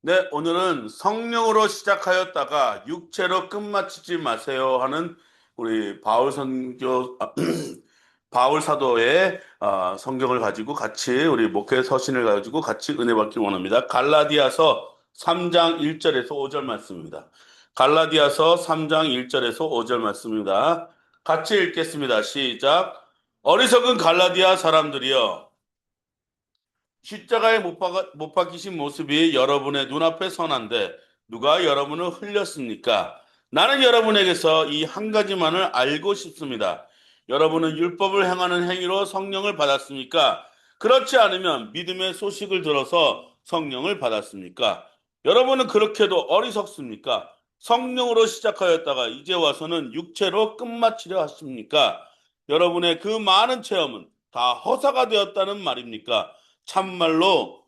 네, 오늘은 성령으로 시작하였다가 육체로 끝마치지 마세요 하는 우리 바울 선교 바울 사도의 성경을 가지고 같이 우리 목회 서신을 가지고 같이 은혜 받기 원합니다. 갈라디아서 3장 1절에서 5절 말씀입니다. 갈라디아서 3장 1절에서 5절 말씀입니다. 같이 읽겠습니다. 시작. 어리석은 갈라디아 사람들이여, 십자가에 못 박히신 모습이 여러분의 눈앞에 선한데 누가 여러분을 흘렸습니까? 나는 여러분에게서 이 한 가지만을 알고 싶습니다. 여러분은 율법을 행하는 행위로 성령을 받았습니까? 그렇지 않으면 믿음의 소식을 들어서 성령을 받았습니까? 여러분은 그렇게도 어리석습니까? 성령으로 시작하였다가 이제 와서는 육체로 끝마치려 하십니까? 여러분의 그 많은 체험은 다 허사가 되었다는 말입니까? 참말로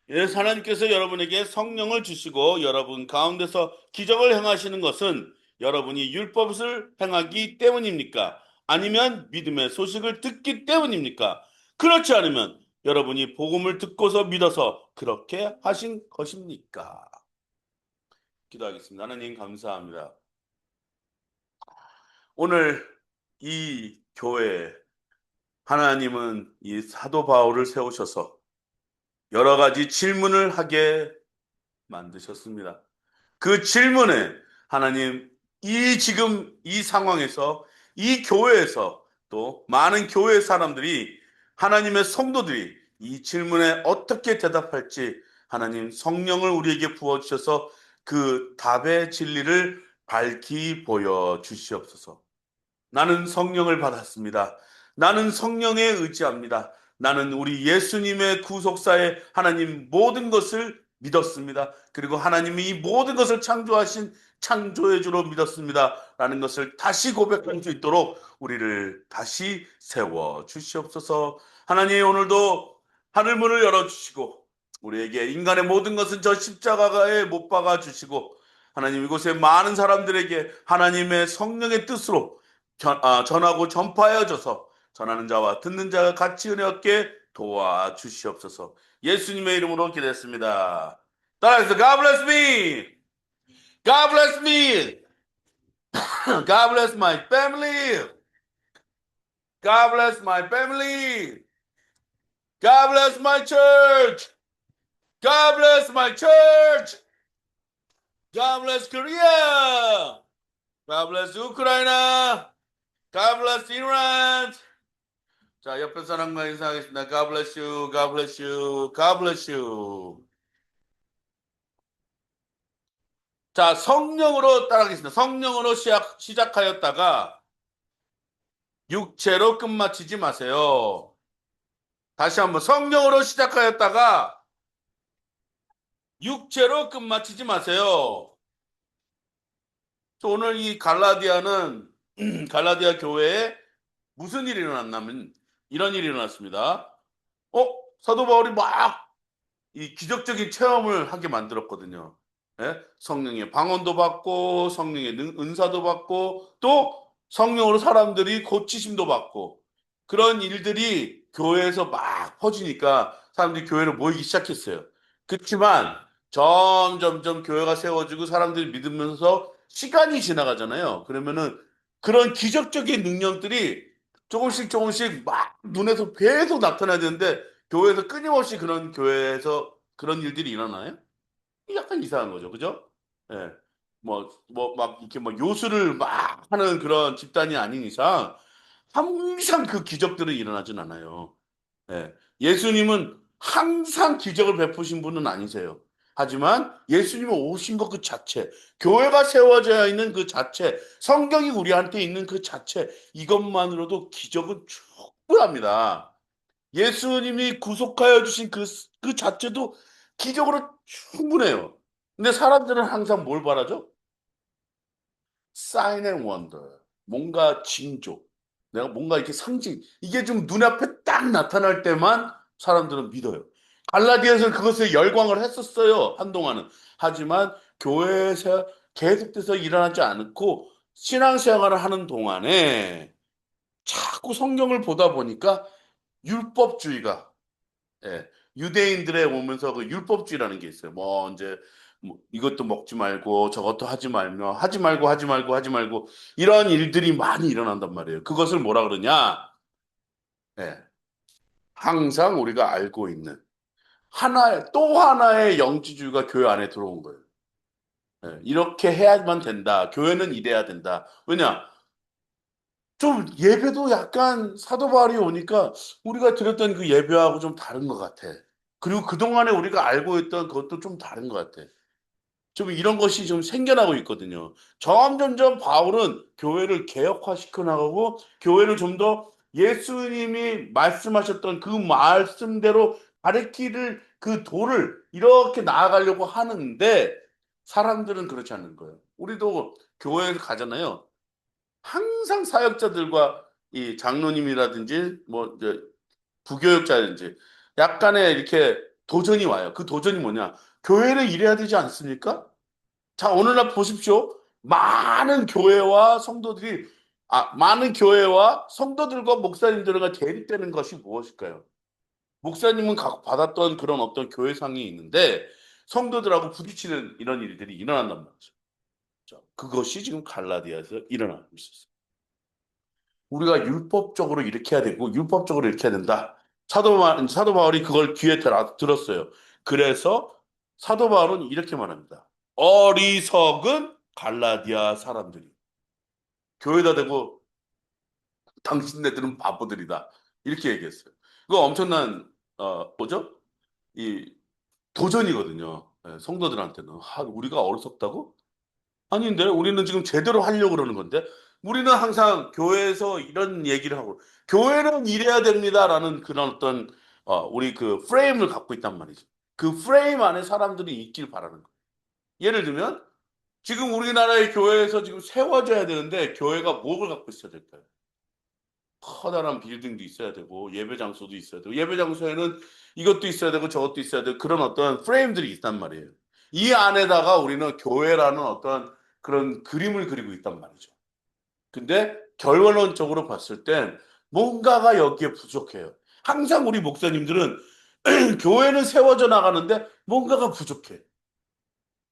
하나님께서 여러분에게 성령을 주시고 여러분 가운데서 기적을 행하시는 것은 여러분이 율법을 행하기 때문입니까? 아니면 믿음의 소식을 듣기 때문입니까? 그렇지 않으면 여러분이 복음을 듣고서 믿어서 그렇게 하신 것입니까? 기도하겠습니다. 하나님 감사합니다. 오늘 이 교회에 하나님은 이 사도 바울을 세우셔서 여러 가지 질문을 하게 만드셨습니다. 그 질문에 하나님, 지금 이 상황에서 이 교회에서 또 많은 교회 사람들이, 하나님의 성도들이 이 질문에 어떻게 대답할지 하나님 성령을 우리에게 부어주셔서 그 답의 진리를 밝히 보여 주시옵소서. 나는 성령을 받았습니다. 나는 성령에 의지합니다. 나는 우리 예수님의 구속사에 하나님 모든 것을 믿었습니다. 그리고 하나님이 이 모든 것을 창조하신 창조의 주로 믿었습니다. 라는 것을 다시 고백할 수 있도록 우리를 다시 세워 주시옵소서. 하나님, 오늘도 하늘문을 열어주시고 우리에게 인간의 모든 것은 저 십자가에 못 박아 주시고 하나님, 이곳에 많은 사람들에게 하나님의 성령의 뜻으로 전하고 전파하여져서 전하는 자와 듣는 자가 같이 은혜 얻게 도와주시옵소서. 예수님의 이름으로 기도했습니다. 따라해서 God bless me. God bless me. God bless my family. God bless my family. God bless my church. God bless my church. God bless Korea. God bless Ukraine. God bless Iran. 자, 옆에 사람과 인사하겠습니다. God bless you, God bless you, God bless you. 자, 성령으로 따라가겠습니다. 성령으로 시작하였다가 육체로 끝마치지 마세요. 다시 한번 성령으로 시작하였다가 육체로 끝마치지 마세요. 오늘 이 갈라디아는 갈라디아 교회에 무슨 일이 일어났냐면 이런 일이 일어났습니다. 사도 바울이 막 이 기적적인 체험을 하게 만들었거든요. 예? 성령의 방언도 받고 성령의 은사도 받고 또 성령으로 사람들이 고치심도 받고 그런 일들이 교회에서 막 퍼지니까 사람들이 교회로 모이기 시작했어요. 그렇지만 점점점 교회가 세워지고 사람들이 믿으면서 시간이 지나가잖아요. 그러면은 그런 기적적인 능력들이 조금씩 조금씩 막 눈에서 계속 나타나야 되는데 교회에서 끊임없이 그런 교회에서 그런 일들이 일어나요? 약간 이상한 거죠. 그죠? 예. 막, 이렇게 막 요술을 막 하는 그런 집단이 아닌 이상 항상 그 기적들은 일어나진 않아요. 예. 예수님은 항상 기적을 베푸신 분은 아니세요. 하지만 예수님은 오신 것 그 자체, 교회가 세워져 있는 그 자체, 성경이 우리한테 있는 그 자체, 이것만으로도 기적은 충분합니다. 예수님이 구속하여 주신 그 자체도 기적으로 충분해요. 근데 사람들은 항상 뭘 바라죠? Sign and wonder. 뭔가 징조. 내가 뭔가 이렇게 상징. 이게 좀 눈앞에 딱 나타날 때만 사람들은 믿어요. 갈라디아에서는 그것에 열광을 했었어요. 한동안은. 하지만 교회에서 계속돼서 일어나지 않고 신앙생활을 하는 동안에 자꾸 성경을 보다 보니까 율법주의가 예. 유대인들의 오면서 그 율법주의라는 게 있어요. 뭐 이제 뭐 이것도 먹지 말고 저것도 하지 말며 하지 말고 하지 말고 하지 말고 이런 일들이 많이 일어난단 말이에요. 그것을 뭐라 그러냐? 네. 항상 우리가 알고 있는 하나의 또 하나의 영지주의가 교회 안에 들어온 거예요. 네. 이렇게 해야만 된다. 교회는 이래야 된다. 왜냐? 좀 예배도 약간 사도 바울이 오니까 우리가 드렸던 그 예배하고 좀 다른 것 같아. 그리고 그동안에 우리가 알고 있던 그것도 좀 다른 것 같아. 좀 이런 것이 좀 생겨나고 있거든요. 점점점 바울은 교회를 개혁화시켜 나가고 교회를 좀 더 예수님이 말씀하셨던 그 말씀대로 가르치를 그 도를 이렇게 나아가려고 하는데 사람들은 그렇지 않는 거예요. 우리도 교회에 가잖아요. 항상 사역자들과 이 장로님이라든지 뭐 이제 부교육자든지 약간의 이렇게 도전이 와요. 그 도전이 뭐냐? 교회는 이래야 되지 않습니까? 자, 오늘날 보십시오. 많은 교회와 성도들과 목사님들과 대립되는 것이 무엇일까요? 목사님은 받았던 그런 어떤 교회상이 있는데 성도들하고 부딪히는 이런 일들이 일어난단 말이죠. 자, 그것이 지금 갈라디아에서 일어나고 있었어요. 우리가 율법적으로 이렇게 해야 되고 율법적으로 이렇게 해야 된다. 사도 바울이 그걸 귀에 들었어요. 그래서 사도 바울은 이렇게 말합니다. 어리석은 갈라디아 사람들이 교회다 대고 당신네들은 바보들이다. 이렇게 얘기했어요. 그거 엄청난 뭐죠? 이 도전이거든요. 예, 성도들한테는. 우리가 어리석다고? 아닌데 우리는 지금 제대로 하려고 그러는 건데 우리는 항상 교회에서 이런 얘기를 하고 교회는 이래야 됩니다라는 그런 어떤 우리 그 프레임을 갖고 있단 말이죠. 그 프레임 안에 사람들이 있길 바라는 거예요. 예를 들면 지금 우리나라의 교회에서 지금 세워져야 되는데 교회가 뭘 갖고 있어야 될까요? 커다란 빌딩도 있어야 되고 예배 장소도 있어야 되고 예배 장소에는 이것도 있어야 되고 저것도 있어야 되고 그런 어떤 프레임들이 있단 말이에요. 이 안에다가 우리는 교회라는 어떤 그런 그림을 그리고 있단 말이죠. 근데 결론적으로 봤을 땐 뭔가가 여기에 부족해요. 항상 우리 목사님들은 교회는 세워져 나가는데 뭔가가 부족해.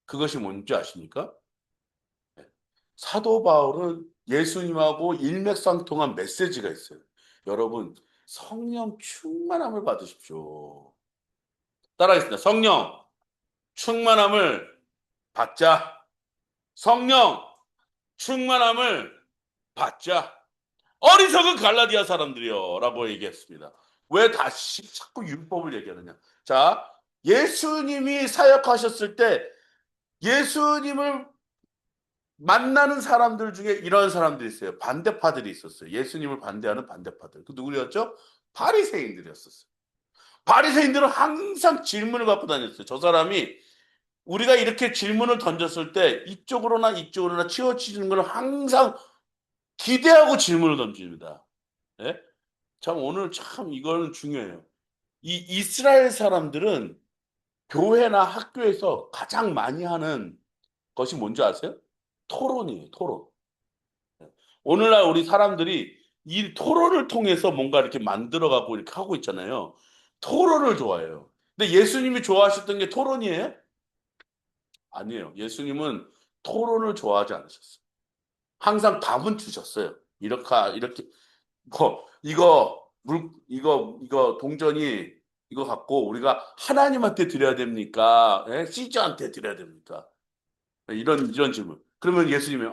그것이 뭔지 아십니까? 사도 바울은 예수님하고 일맥상통한 메시지가 있어요. 여러분, 성령 충만함을 받으십시오. 따라하겠습니다. 성령 충만함을 받자. 성령 충만함을 받자. 어리석은 갈라디아 사람들이요. 라고 얘기했습니다. 왜 다시 자꾸 율법을 얘기하느냐. 자, 예수님이 사역하셨을 때 예수님을 만나는 사람들 중에 이런 사람들이 있어요. 반대파들이 있었어요. 예수님을 반대하는 반대파들. 그 누구였죠? 바리새인들이었었어요. 바리새인들은 항상 질문을 갖고 다녔어요. 저 사람이 우리가 이렇게 질문을 던졌을 때 이쪽으로나 이쪽으로나 치워치는 걸 항상 기대하고 질문을 던집니다. 예? 참 오늘 참 이거는 중요해요. 이 이스라엘 사람들은 교회나 학교에서 가장 많이 하는 것이 뭔지 아세요? 토론이에요. 토론. 오늘날 우리 사람들이 이 토론을 통해서 뭔가 이렇게 만들어가고 이렇게 하고 있잖아요. 토론을 좋아해요. 근데 예수님이 좋아하셨던 게 토론이에요? 아니에요. 예수님은 토론을 좋아하지 않으셨어요. 항상 답은 주셨어요. 이렇게, 이거 동전이 이거 갖고 우리가 하나님한테 드려야 됩니까? 예? 시저한테 드려야 됩니까? 이런 질문. 그러면 예수님이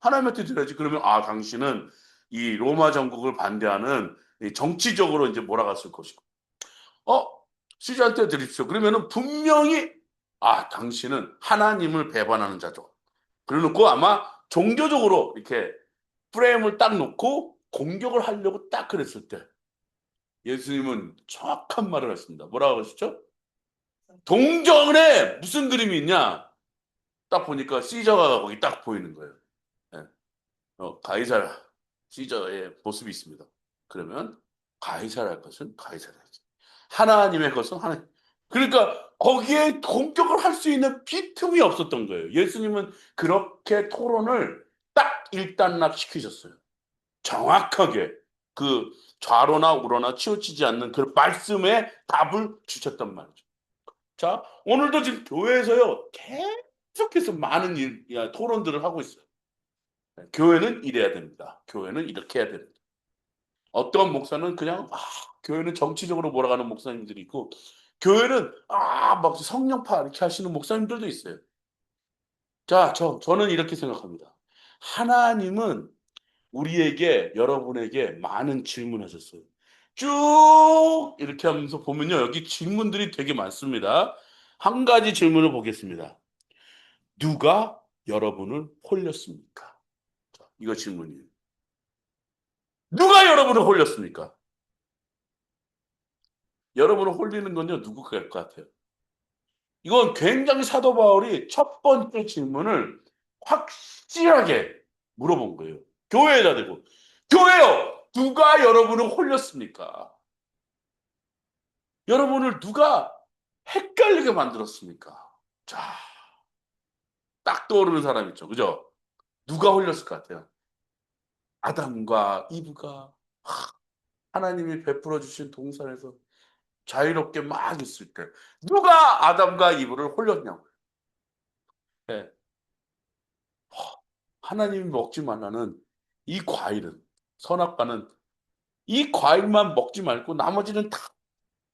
하나님한테 드려야지. 그러면 당신은 이 로마 정국을 반대하는 이 정치적으로 이제 몰아갔을 것이고. 어, 시저한테 드립시오. 그러면은 분명히 당신은 하나님을 배반하는 자죠. 그래놓고 아마 종교적으로 이렇게 프레임을 딱 놓고 공격을 하려고 딱 그랬을 때 예수님은 정확한 말을 하십니다. 뭐라고 하시죠? 동전에 무슨 그림이 있냐? 딱 보니까 시저가 거기 딱 보이는 거예요. 예. 가이사라 시저의 모습이 있습니다. 그러면 가이사라의 것은 가이사라야지. 하나님의 것은 하나님. 그러니까 거기에 공격을 할 수 있는 빈틈이 없었던 거예요. 예수님은 그렇게 토론을 딱 일단락 시키셨어요. 정확하게. 그 좌로나 우로나 치우치지 않는 그 말씀에 답을 주셨단 말이죠. 자, 오늘도 지금 교회에서요, 계속해서 많은 토론들을 하고 있어요. 교회는 이래야 됩니다. 교회는 이렇게 해야 됩니다. 어떤 목사는 그냥, 교회는 정치적으로 몰아가는 목사님들이 있고, 교회는, 막 성령파 이렇게 하시는 목사님들도 있어요. 자, 저는 이렇게 생각합니다. 하나님은 우리에게, 여러분에게 많은 질문하셨어요. 쭉 이렇게 하면서 보면요. 여기 질문들이 되게 많습니다. 한 가지 질문을 보겠습니다. 누가 여러분을 홀렸습니까? 자, 이거 질문이에요. 누가 여러분을 홀렸습니까? 여러분을 홀리는 건요, 누구가 할 것 같아요? 이건 굉장히 사도 바울이 첫 번째 질문을 확실하게 물어본 거예요. 교회에다 대고. 교회요! 누가 여러분을 홀렸습니까? 여러분을 누가 헷갈리게 만들었습니까? 자, 딱 떠오르는 사람 있죠. 그죠? 누가 홀렸을 것 같아요? 아담과 이브가 하나님이 베풀어 주신 동산에서 자유롭게 막 있을 때 누가 아담과 이브를 홀렸냐고. 네. 하나님이 먹지 말라는 이 과일은, 선악과는 이 과일만 먹지 말고 나머지는 다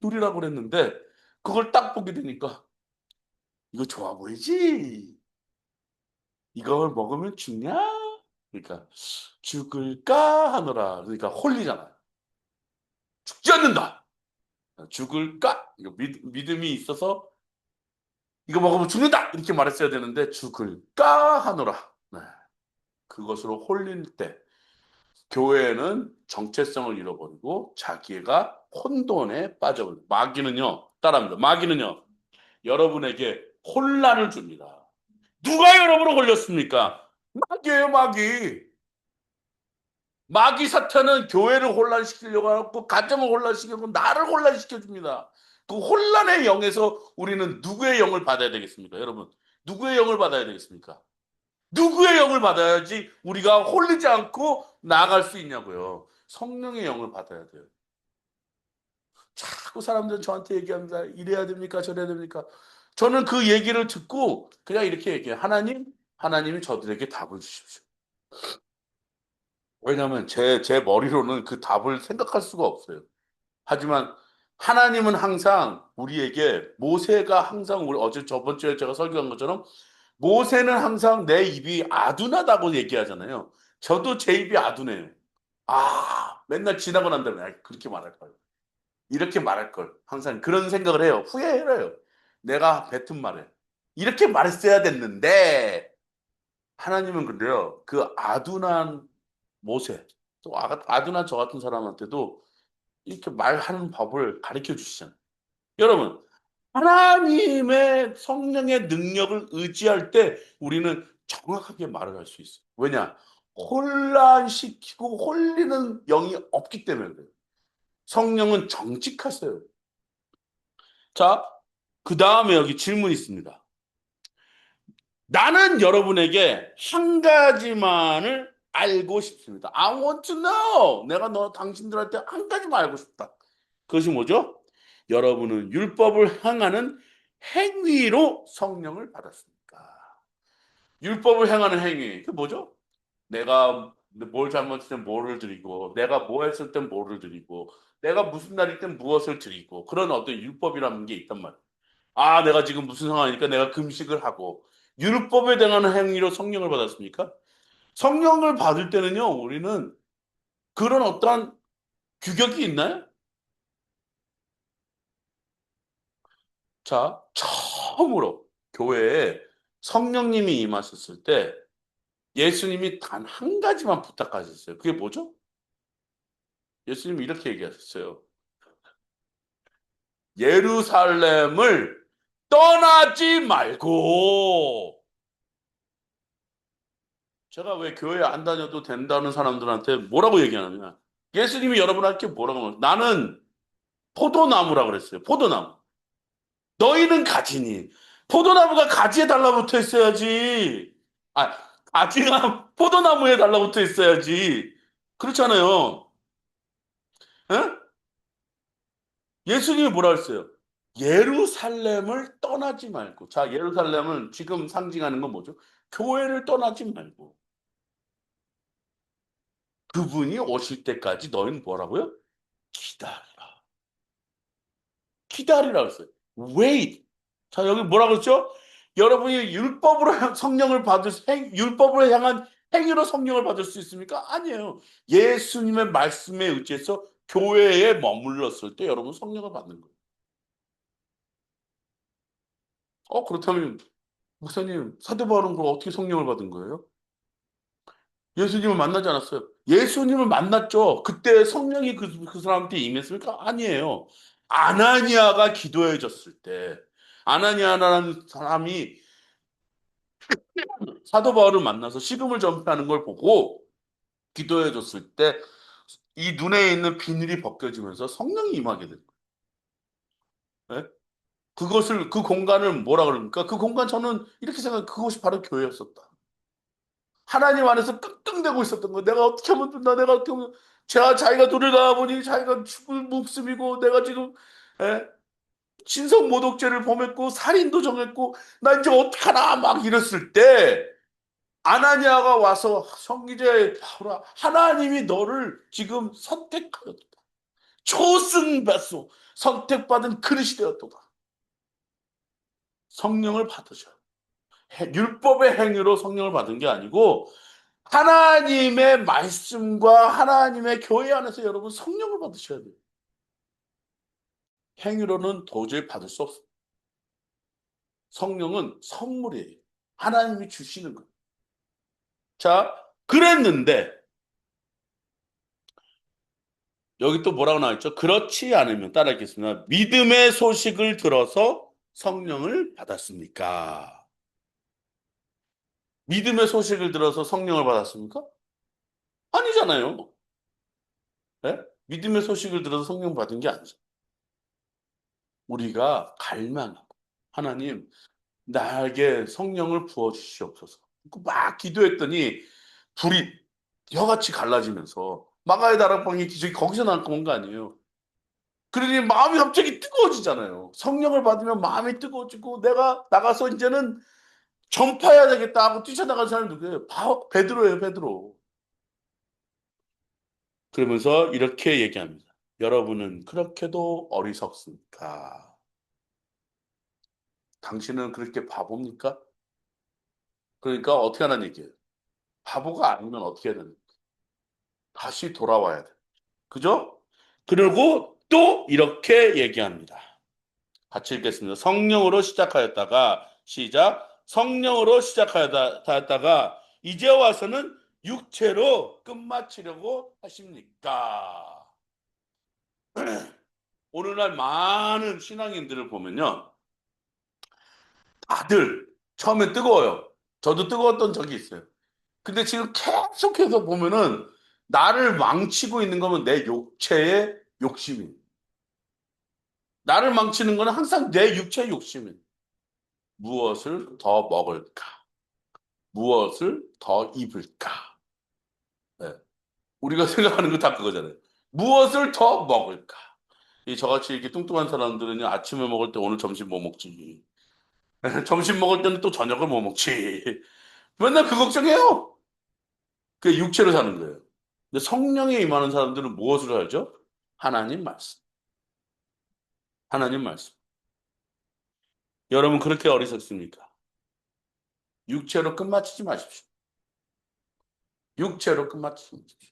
누리라고 그랬는데 그걸 딱 보게 되니까 이거 좋아 보이지? 이걸 먹으면 죽냐? 그러니까 죽을까 하노라. 그러니까 홀리잖아요. 죽지 않는다. 죽을까? 이거 믿음이 있어서 이거 먹으면 죽는다. 이렇게 말했어야 되는데 죽을까 하노라. 네. 그것으로 홀릴 때 교회는 정체성을 잃어버리고 자기가 혼돈에 빠져버립니다. 마귀는요, 따라합니다. 마귀는요, 여러분에게 혼란을 줍니다. 누가 여러분을 홀렸습니까? 마귀예요, 마귀. 마귀 사탄은 교회를 혼란시키려고 하고 가정을 혼란시키고 나를 혼란시켜줍니다. 그 혼란의 영에서 우리는 누구의 영을 받아야 되겠습니까? 여러분, 누구의 영을 받아야 되겠습니까? 누구의 영을 받아야지 우리가 홀리지 않고 나아갈 수 있냐고요. 성령의 영을 받아야 돼요. 자꾸 사람들은 저한테 얘기합니다. 이래야 됩니까? 저래야 됩니까? 저는 그 얘기를 듣고 그냥 이렇게 얘기해요. 하나님이 저들에게 답을 주십시오. 왜냐하면 제 머리로는 그 답을 생각할 수가 없어요. 하지만 하나님은 항상 우리에게 모세가 항상 우리 어제 저번 주에 제가 설교한 것처럼 모세는 항상 내 입이 아둔하다고 얘기하잖아요. 저도 제 입이 아둔해요. 맨날 지나고 난 다음에 그렇게 말할 걸. 이렇게 말할 걸. 항상 그런 생각을 해요. 후회해요. 내가 뱉은 말에. 이렇게 말했어야 됐는데 하나님은 근데요. 그 아둔한 모세, 또 아둔한 저 같은 사람한테도 이렇게 말하는 법을 가르쳐 주시잖아요. 여러분, 하나님의 성령의 능력을 의지할 때 우리는 정확하게 말을 할 수 있어요. 왜냐? 혼란시키고 홀리는 영이 없기 때문에 그래요. 성령은 정직하세요. 자, 그 다음에 여기 질문이 있습니다. 나는 여러분에게 한 가지만을 알고 싶습니다. I want to know. 내가 당신들한테 한 가지만 알고 싶다. 그것이 뭐죠? 여러분은 율법을 행하는 행위로 성령을 받았습니까? 율법을 행하는 행위. 그게 뭐죠? 내가 뭘 잘못했을 땐 뭐를 드리고, 내가 뭐 했을 땐 뭐를 드리고, 내가 무슨 날일 땐 무엇을 드리고, 그런 어떤 율법이라는 게 있단 말이에요. 내가 지금 무슨 상황이니까 내가 금식을 하고, 율법에 대한 행위로 성령을 받았습니까? 성령을 받을 때는요, 우리는 그런 어떠한 규격이 있나요? 자, 처음으로 교회에 성령님이 임하셨을 때 예수님이 단 한 가지만 부탁하셨어요. 그게 뭐죠? 예수님이 이렇게 얘기하셨어요. 예루살렘을 떠나지 말고. 제가 왜 교회 안 다녀도 된다는 사람들한테 뭐라고 얘기하냐면 예수님이 여러분한테 뭐라고 하냐면 나는 포도나무라 그랬어요. 포도나무. 너희는 가지니. 포도나무가 가지에 달라붙어 있어야지. 가지가 포도나무에 달라붙어 있어야지. 그렇잖아요. 예? 예수님이 뭐라 했어요? 예루살렘을 떠나지 말고. 자, 예루살렘은 지금 상징하는 건 뭐죠? 교회를 떠나지 말고. 그분이 오실 때까지 너희는 뭐라고요? 기다리라. 기다리라 그랬어요. Wait. 자, 여기 뭐라 그랬죠? 여러분이 율법으로 성령을 율법으로 향한 행위로 성령을 받을 수 있습니까? 아니에요. 예수님의 말씀에 의지해서 교회에 머물렀을 때 여러분 성령을 받는 거예요. 그렇다면 목사님, 사도 바울은 그럼 어떻게 성령을 받은 거예요? 예수님을 만나지 않았어요. 예수님을 만났죠. 그때 성령이 그 사람한테 임했습니까? 아니에요. 아나니아가 기도해줬을 때, 아나니아라는 사람이 사도 바울을 만나서 식음을 전폐하는 걸 보고 기도해줬을 때, 이 눈에 있는 비늘이 벗겨지면서 성령이 임하게 된 거예요. 예? 그 공간을 뭐라 그럽니까? 그 공간 저는 이렇게 생각해요. 그것이 바로 교회였었다. 하나님 안에서 끙끙대고 있었던 거예요. 내가 어떻게 하면 된다. 내가 어떻게 하면 자기가 돈을 나와보니 자기가 죽을 목숨이고 내가 지금 에? 신성 모독죄를 범했고 살인도 정했고 나 이제 어떡하나 막 이랬을 때 아나니아가 와서 성기자의 바울아 하나님이 너를 지금 선택하였다. 초승 뱃소 선택받은 그릇이 되었도다. 성령을 받으셔. 율법의 행위로 성령을 받은 게 아니고 하나님의 말씀과 하나님의 교회 안에서 여러분 성령을 받으셔야 돼요. 행위로는 도저히 받을 수 없어요. 성령은 선물이에요. 하나님이 주시는 거예요. 자, 그랬는데 여기 또 뭐라고 나와 있죠? 그렇지 않으면 따라 읽겠습니다. 믿음의 소식을 들어서 성령을 받았습니까? 믿음의 소식을 들어서 성령을 받았습니까? 아니잖아요. 네? 믿음의 소식을 들어서 성령 받은 게 아니죠. 우리가 갈망하고 하나님 나에게 성령을 부어 주시옵소서. 막 기도했더니 불이 혀같이 갈라지면서 마가의 다락방이 기적이 거기서 나온 거 아니에요. 그러니 마음이 갑자기 뜨거워지잖아요. 성령을 받으면 마음이 뜨거워지고 내가 나가서 이제는 전파해야 되겠다 하고 뛰쳐나간 사람이 누구예요? 베드로예요, 베드로. 그러면서 이렇게 얘기합니다. 여러분은 그렇게도 어리석습니까? 당신은 그렇게 바보입니까? 그러니까 어떻게 하는 얘기예요? 바보가 아니면 어떻게 해야 되는 다시 돌아와야 돼. 그죠? 그리고 또 이렇게 얘기합니다. 같이 읽겠습니다. 성령으로 시작하였다가 시작. 성령으로 시작하였다가 이제 와서는 육체로 끝마치려고 하십니까? 오늘날 많은 신앙인들을 보면요. 다들 처음엔 뜨거워요. 저도 뜨거웠던 적이 있어요. 근데 지금 계속해서 보면은 나를 망치고 있는 거면 내 육체의 욕심이. 나를 망치는 거는 항상 내 육체의 욕심이. 무엇을 더 먹을까? 무엇을 더 입을까? 네. 우리가 생각하는 거 다 그거잖아요. 무엇을 더 먹을까? 이 저같이 이렇게 뚱뚱한 사람들은 아침에 먹을 때 오늘 점심 뭐 먹지? 점심 먹을 때는 또 저녁을 뭐 먹지? 맨날 그 걱정해요. 그게 육체로 사는 거예요. 근데 성령에 임하는 사람들은 무엇을 알죠? 하나님 말씀. 하나님 말씀. 여러분 그렇게 어리석습니까? 육체로 끝마치지 마십시오. 육체로 끝마치지 마십시오.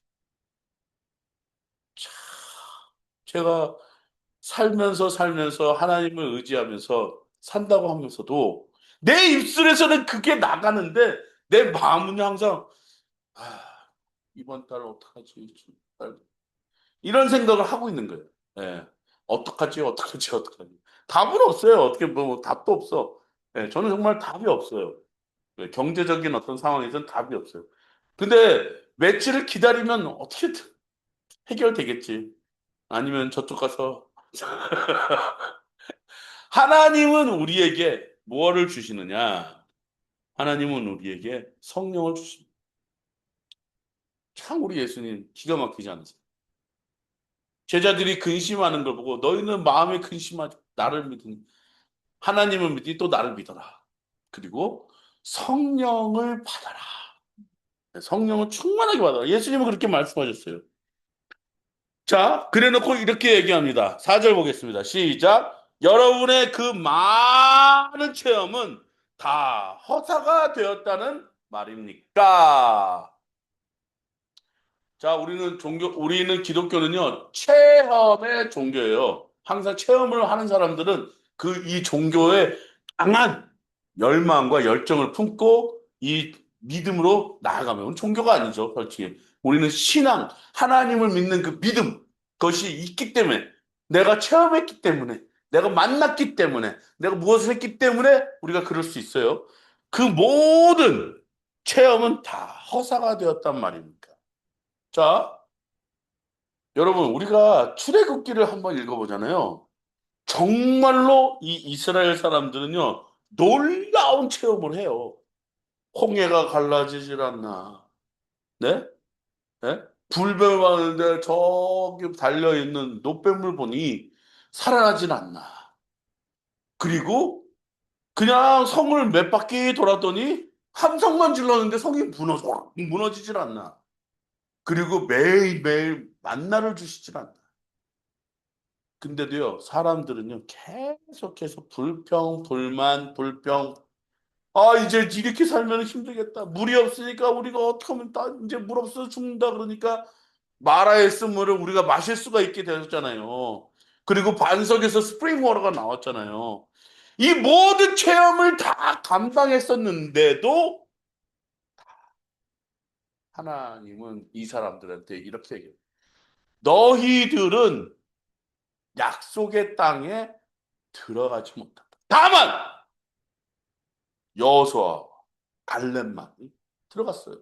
참, 제가 살면서 하나님을 의지하면서 산다고 하면서도 내 입술에서는 그게 나가는데 내 마음은 항상 아, 이번 달 어떡하지? 이런 생각을 하고 있는 거예요. 예. 어떡하지? 답은 없어요. 어떻게 뭐 답도 없어. 예, 저는 정말 답이 없어요. 예, 경제적인 어떤 상황에서는 답이 없어요. 근데 며칠을 기다리면 어떻게든 해결되겠지. 아니면 저쪽 가서 하나님은 우리에게 무엇을 주시느냐? 하나님은 우리에게 성령을 주십니다. 참 우리 예수님 기가 막히지 않으세요? 제자들이 근심하는 걸 보고 너희는 마음에 근심하지 나를 믿으니 하나님을 믿으니 또 나를 믿어라. 그리고 성령을 받아라. 성령을 충만하게 받아라. 예수님은 그렇게 말씀하셨어요. 자, 그래놓고 이렇게 얘기합니다. 4절 보겠습니다. 시작. 여러분의 그 많은 체험은 다 허사가 되었다는 말입니까? 자, 우리는 기독교는요, 체험의 종교예요. 항상 체험을 하는 사람들은 이 종교에 강한 열망과 열정을 품고 이 믿음으로 나아가면 종교가 아니죠, 솔직히. 우리는 신앙, 하나님을 믿는 그 믿음, 그것이 있기 때문에, 내가 체험했기 때문에, 내가 만났기 때문에, 내가 무엇을 했기 때문에 우리가 그럴 수 있어요. 그 모든 체험은 다 허사가 되었단 말입니까? 자, 여러분, 우리가 출애굽기를 한번 읽어보잖아요. 정말로 이 이스라엘 사람들은요, 놀라운 체험을 해요. 홍해가 갈라지질 않나. 네? 네? 불뱀을 봤는데 저기 달려있는 노뱀을 보니 살아나질 않나. 그리고 그냥 성을 몇 바퀴 돌았더니 함성만 질렀는데 성이 무너지질 않나. 그리고 매일매일 만나를 주시질 않나. 근데도요, 사람들은요, 계속해서 불평, 불만, 불평. 아, 이제 이렇게 살면 힘들겠다. 물이 없으니까 우리가 어떻게 하면 이제 물 없어서 죽는다. 그러니까 마라의 쓴물을 우리가 마실 수가 있게 되었잖아요. 그리고 반석에서 스프링 워터가 나왔잖아요. 이 모든 체험을 다 감당했었는데도 하나님은 이 사람들한테 이렇게 얘기해요. 너희들은 약속의 땅에 들어가지 못한다. 다만 여호수아 갈렙만이 들어갔어요.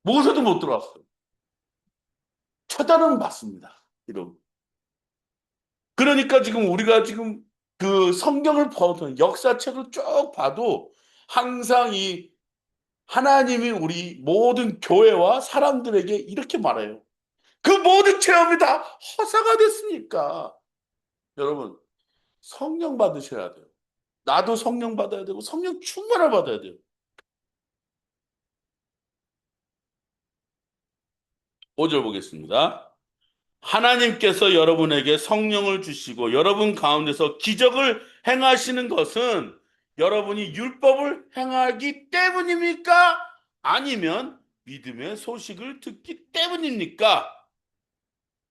모세도 못 들어갔어요. 처단은 맞습니다. 이런. 그러니까 지금 우리가 지금 그 성경을 보던 역사책을 쭉 봐도 항상 이 하나님이 우리 모든 교회와 사람들에게 이렇게 말해요. 그 모든 체험이 다 허사가 됐으니까. 여러분, 성령 받으셔야 돼요. 나도 성령 받아야 되고 성령 충만을 받아야 돼요. 5절 보겠습니다. 하나님께서 여러분에게 성령을 주시고 여러분 가운데서 기적을 행하시는 것은 여러분이 율법을 행하기 때문입니까? 아니면 믿음의 소식을 듣기 때문입니까?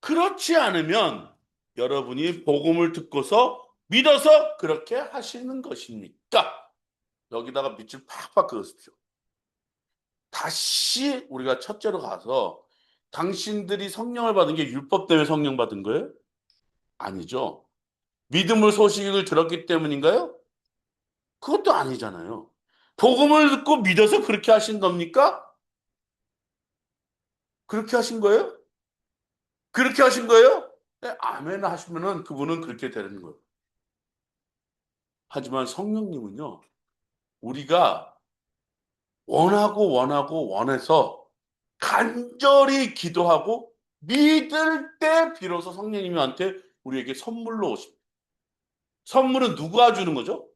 그렇지 않으면 여러분이 복음을 듣고서 믿어서 그렇게 하시는 것입니까? 여기다가 밑줄 팍팍 그으십시오. 다시 우리가 첫째로 가서 당신들이 성령을 받은 게 율법 때문에 성령 받은 거예요? 아니죠. 믿음을 소식을 들었기 때문인가요? 그것도 아니잖아요. 복음을 듣고 믿어서 그렇게 하신 겁니까? 그렇게 하신 거예요? 그렇게 하신 거예요? 네, 아멘 하시면은 그분은 그렇게 되는 거예요. 하지만 성령님은요, 우리가 원하고 원해서 간절히 기도하고 믿을 때 비로소 성령님한테 우리에게 선물로 오십니다. 선물은 누가 주는 거죠?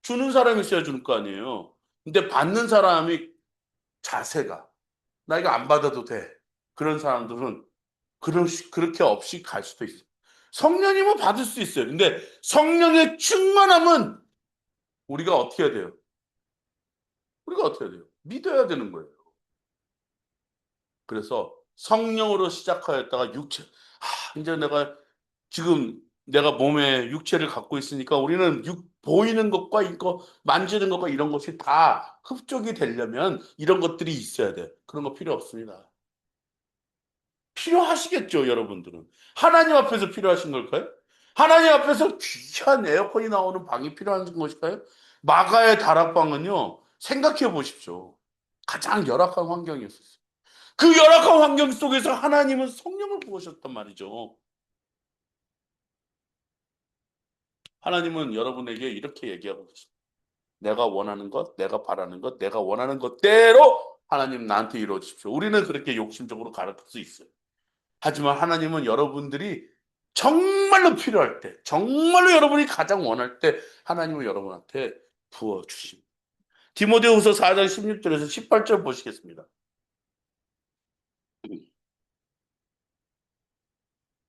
주는 사람이 있어야 주는 거 아니에요. 근데 받는 사람이 자세가 나 이거 안 받아도 돼. 그런 사람들은 그렇게 없이 갈 수도 있어요. 성령님은 받을 수 있어요. 근데 성령의 충만함은 우리가 어떻게 해야 돼요? 우리가 어떻게 해야 돼요? 믿어야 되는 거예요. 그래서 성령으로 시작하였다가 육체. 이제 지금 내가 몸에 육체를 갖고 있으니까 우리는 보이는 것과 이거 만지는 것과 이런 것이 다 흡족이 되려면 이런 것들이 있어야 돼. 그런 거 필요 없습니다. 필요하시겠죠, 여러분들은. 하나님 앞에서 필요하신 걸까요? 하나님 앞에서 귀한 에어컨이 나오는 방이 필요한 것일까요? 마가의 다락방은요, 생각해 보십시오. 가장 열악한 환경이었어요. 그 열악한 환경 속에서 하나님은 성령을 부으셨단 말이죠. 하나님은 여러분에게 이렇게 얘기하고 계십니다. 내가 원하는 것, 내가 바라는 것, 내가 원하는 것대로 하나님 나한테 이루어 주십시오. 우리는 그렇게 욕심적으로 가르칠 수 있어요. 하지만 하나님은 여러분들이 정말로 필요할 때, 정말로 여러분이 가장 원할 때 하나님은 여러분한테 부어주십니다. 디모데후서 4장 16절에서 18절 보시겠습니다.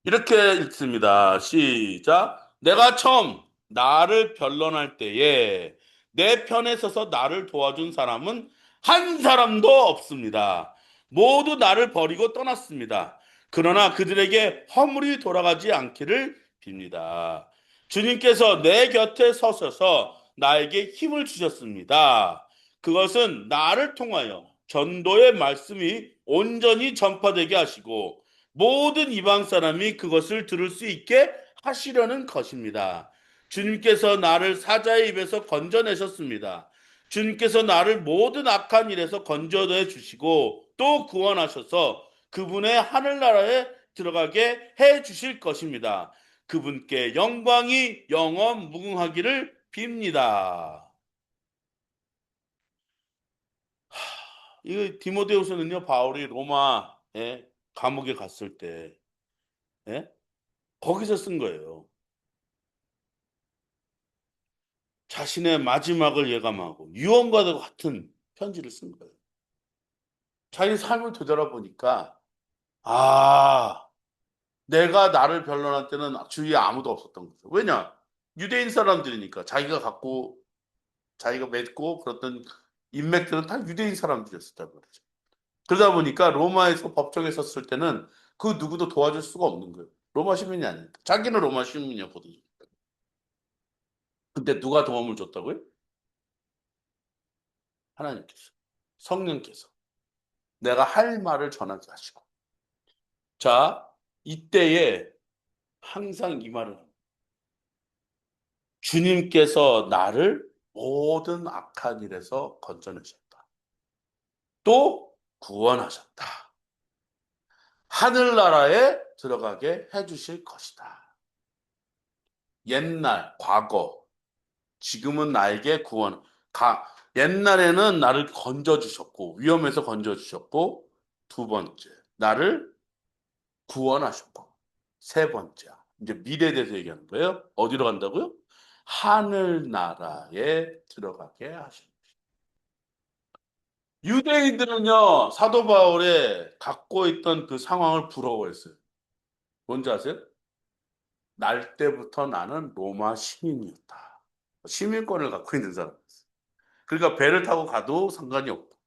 이렇게 읽습니다. 시작. 내가 처음 나를 변론할 때에 내 편에 서서 나를 도와준 사람은 한 사람도 없습니다. 모두 나를 버리고 떠났습니다. 그러나 그들에게 허물이 돌아가지 않기를 빕니다. 주님께서 내 곁에 서셔서 나에게 힘을 주셨습니다. 그것은 나를 통하여 전도의 말씀이 온전히 전파되게 하시고 모든 이방 사람이 그것을 들을 수 있게 하시려는 것입니다. 주님께서 나를 사자의 입에서 건져내셨습니다. 주님께서 나를 모든 악한 일에서 건져내 주시고 또 구원하셔서 그분의 하늘나라에 들어가게 해 주실 것입니다. 그분께 영광이 영원 무궁하기를 빕니다. 이 디모데후서는요, 바울이 로마에 감옥에 갔을 때, 예? 거기서 쓴 거예요. 자신의 마지막을 예감하고 유언과도 같은 편지를 쓴 거예요. 자기 삶을 되돌아보니까 아, 내가 나를 변론할 때는 주위에 아무도 없었던 거죠. 왜냐? 유대인 사람들이니까 자기가 맺고 그랬던 인맥들은 다 유대인 사람들이었단 말이죠. 그러다 보니까 로마에서 법정에 섰을 때는 그 누구도 도와줄 수가 없는 거예요. 로마 시민이 아니니까. 자기는 로마 시민이었거든요. 근데 누가 도움을 줬다고요? 하나님께서. 성령께서. 내가 할 말을 전하게 하시고. 자, 이때에 항상 이 말을 합니다. 주님께서 나를 모든 악한 일에서 건져내셨다. 또 구원하셨다. 하늘나라에 들어가게 해주실 것이다. 옛날, 과거, 지금은 나에게 옛날에는 나를 건져주셨고, 위험에서 건져주셨고, 두 번째, 나를 구원하셨고, 세 번째, 이제 미래에 대해서 얘기하는 거예요. 어디로 간다고요? 하늘나라에 들어가게 하십니다. 유대인들은요, 사도 바울의 갖고 있던 그 상황을 부러워했어요. 뭔지 아세요? 날 때부터 나는 로마 시민이었다. 시민권을 갖고 있는 사람이었어요. 그러니까 배를 타고 가도 상관이 없고,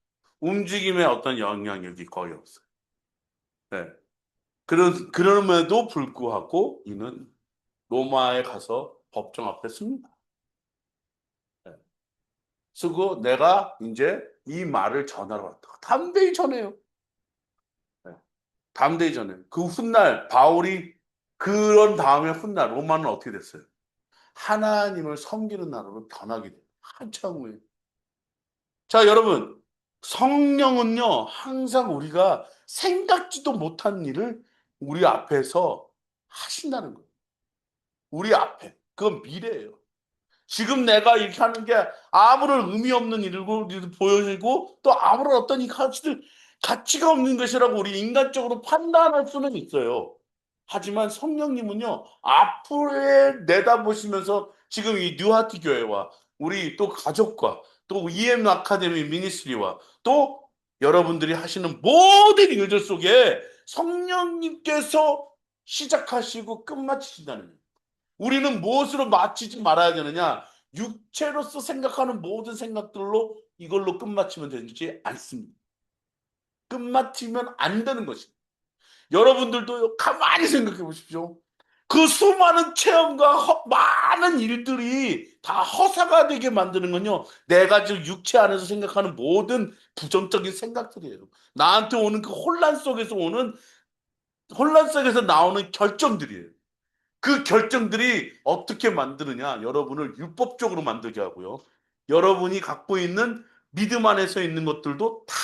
움직임에 어떤 영향력이 거의 없어요. 네. 그럼에도 불구하고 이는 로마에 가서 법정 앞에 씁니다. 네. 쓰고 내가 이제 이 말을 전하러 왔다. 담대히 전해요. 네. 담대히 전해요. 그 훗날 바울이 그런 다음에 훗날 로마는 어떻게 됐어요? 하나님을 섬기는 나라로 변하게 돼요. 한참 후에. 자, 여러분, 성령은요, 항상 우리가 생각지도 못한 일을 우리 앞에서 하신다는 거예요. 우리 앞에. 그건 미래예요. 지금 내가 이렇게 하는 게 아무런 의미 없는 일이고 보여지고 또 아무런 어떤 이 가치가 없는 것이라고 우리 인간적으로 판단할 수는 있어요. 하지만 성령님은요, 앞으로에 내다보시면서 지금 이 뉴하트 교회와 우리 또 가족과 또 EM 아카데미 미니스트리와 또 여러분들이 하시는 모든 일들 속에 성령님께서 시작하시고 끝마치신다는 거예요. 우리는 무엇으로 마치지 말아야 되느냐? 육체로서 생각하는 모든 생각들로 이걸로 끝마치면 되지 않습니다. 끝마치면 안 되는 것입니다. 여러분들도 가만히 생각해 보십시오. 그 수많은 체험과 많은 일들이 다 허사가 되게 만드는 건요. 내가 지금 육체 안에서 생각하는 모든 부정적인 생각들이에요. 나한테 오는 그 혼란 속에서 나오는 결정들이에요. 그 결정들이 어떻게 만드느냐? 여러분을 율법적으로 만들게 하고요. 여러분이 갖고 있는 믿음 안에서 있는 것들도 다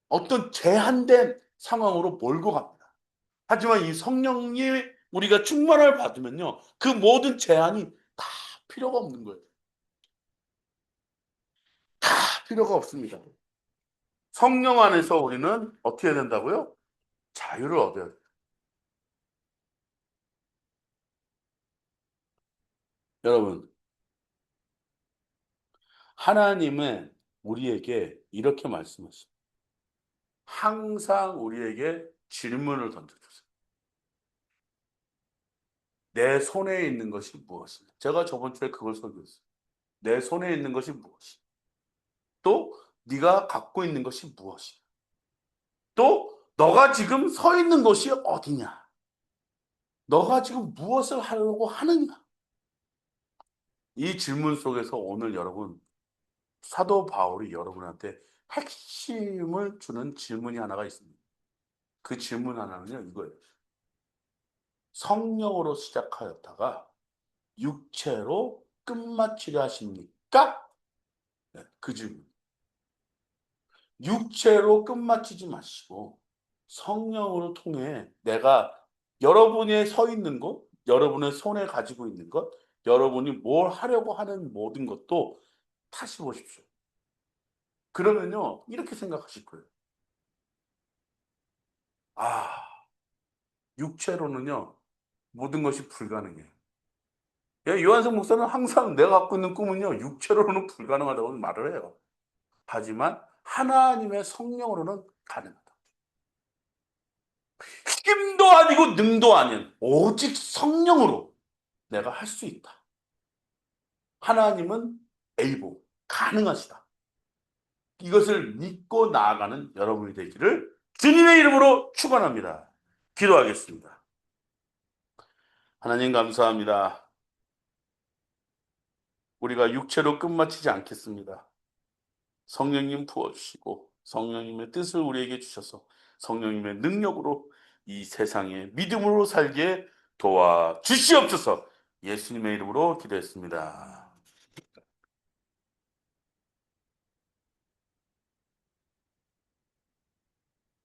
어떤 제한된 상황으로 몰고 갑니다. 하지만 이 성령이 우리가 충만을 받으면요. 그 모든 제한이 다 필요가 없는 거예요. 다 필요가 없습니다. 성령 안에서 우리는 어떻게 해야 된다고요? 자유를 얻어야 돼요. 여러분, 하나님은 우리에게 이렇게 말씀하십니다. 항상 우리에게 질문을 던져주세요. 내 손에 있는 것이 무엇이냐? 제가 저번 주에 그걸 설교했어요. 내 손에 있는 것이 무엇이냐? 또 네가 갖고 있는 것이 무엇이냐? 또 너가 지금 서 있는 곳이 어디냐? 너가 지금 무엇을 하려고 하느냐? 이 질문 속에서 오늘 여러분, 사도 바울이 여러분한테 핵심을 주는 질문이 하나가 있습니다. 그 질문 하나는요, 이거예요. 성령으로 시작하였다가 육체로 끝마치려 하십니까? 네, 그 질문. 육체로 끝마치지 마시고 성령으로 통해 내가 여러분이 서 있는 것, 여러분의 손에 가지고 있는 것, 여러분이 뭘 하려고 하는 모든 것도 다시 보십시오. 그러면요, 이렇게 생각하실 거예요. 아, 육체로는요, 모든 것이 불가능해요. 예, 요한석 목사는 항상 내가 갖고 있는 꿈은요, 육체로는 불가능하다고 말을 해요. 하지만 하나님의 성령으로는 가능하다. 힘도 아니고 능도 아닌 오직 성령으로 내가 할 수 있다. 하나님은 able, 가능하시다. 이것을 믿고 나아가는 여러분이 되기를 주님의 이름으로 축원합니다. 기도하겠습니다. 하나님 감사합니다. 우리가 육체로 끝마치지 않겠습니다. 성령님 부어주시고 성령님의 뜻을 우리에게 주셔서 성령님의 능력으로 이 세상에 믿음으로 살게 도와주시옵소서. 예수님의 이름으로 기도했습니다.